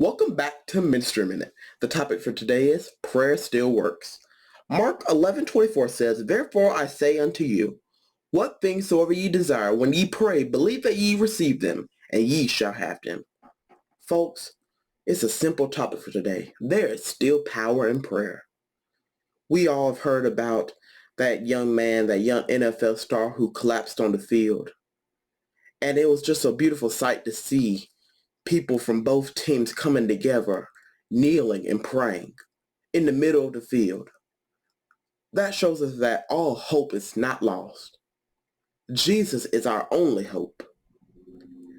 Welcome back to Ministry Minute. The topic for today is Prayer Still Works. Mark 11:24 says, "Therefore I say unto you, what things soever ye desire, when ye pray, believe that ye receive them, and ye shall have them." Folks, it's a simple topic for today. There is still power in prayer. We all have heard about that young man, that young NFL star who collapsed on the field. And it was just a beautiful sight to see people from both teams coming together, kneeling and praying in the middle of the field. That shows us that all hope is not lost. Jesus is our only hope.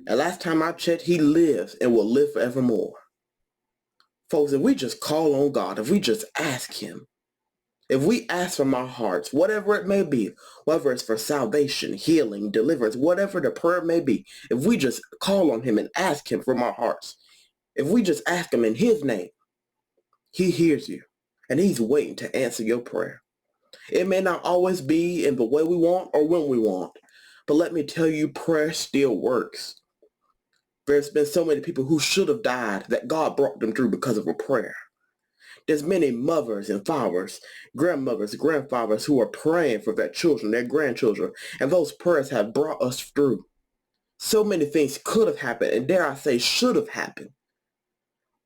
And last time I checked, he lives and will live forevermore. Folks, if we just call on God, if we just ask him, if we ask from our hearts, whatever it may be, whether it's for salvation, healing, deliverance, whatever the prayer may be, if we just call on him and ask him from our hearts, if we just ask him in his name, he hears you and he's waiting to answer your prayer. It may not always be in the way we want or when we want, but let me tell you, prayer still works. There's been so many people who should have died that God brought them through because of a prayer. There's many mothers and fathers, grandmothers, grandfathers who are praying for their children, their grandchildren, and those prayers have brought us through. So many things could have happened, and dare I say should have happened,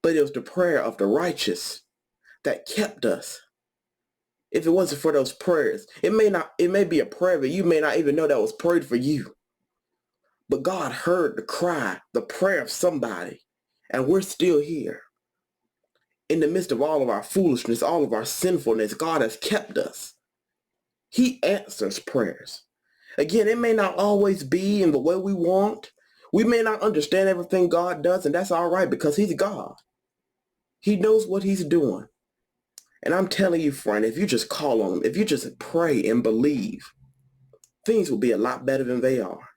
but it was the prayer of the righteous that kept us. If it wasn't for those prayers, it may be a prayer that you may not even know that was prayed for you. But God heard the cry, the prayer of somebody, and we're still here. In the midst of all of our foolishness, all of our sinfulness, God has kept us. He answers prayers. Again, it may not always be in the way we want. We may not understand everything God does, and that's all right because he's God. He knows what he's doing. And I'm telling you, friend, if you just call on him, if you just pray and believe, things will be a lot better than they are.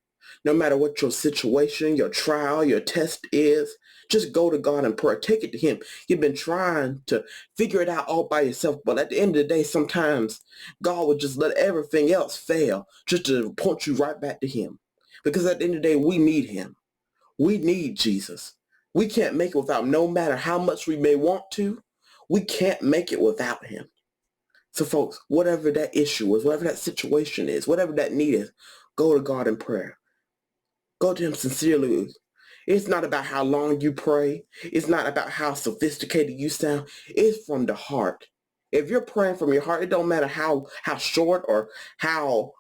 No matter what your situation, your trial, your test is, just go to God and pray. Take it to him. You've been trying to figure it out all by yourself, but at the end of the day, sometimes God will just let everything else fail just to point you right back to him. Because at the end of the day, we need him. We need Jesus. We can't make it without him. No matter how much we may want to, we can't make it without him. So folks, whatever that issue is, whatever that situation is, whatever that need is, go to God in prayer. Go to him sincerely. It's not about how long you pray. It's not about how sophisticated you sound. It's from the heart. If you're praying from your heart, it don't matter how short or how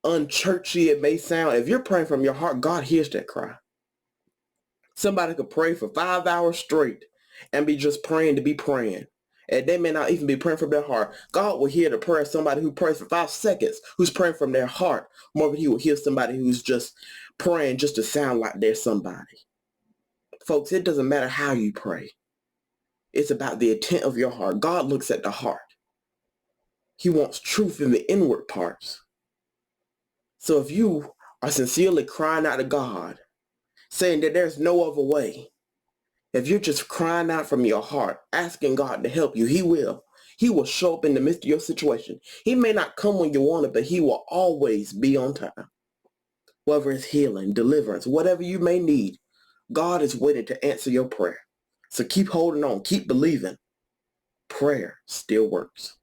unchurchy it may sound. If you're praying from your heart, God hears that cry. Somebody could pray for 5 hours straight and be just praying to be praying. And they may not even be praying from their heart. God will hear the prayer of somebody who prays for 5 seconds, who's praying from their heart, more than he will hear somebody who's just praying just to sound like they're somebody. Folks, it doesn't matter how you pray. It's about the intent of your heart. God looks at the heart. He wants truth in the inward parts. So if you are sincerely crying out to God, saying that there's no other way, if you're just crying out from your heart, asking God to help you, he will. He will show up in the midst of your situation. He may not come when you want it, but he will always be on time. Whether it's healing, deliverance, whatever you may need, God is waiting to answer your prayer. So keep holding on, keep believing. Prayer still works.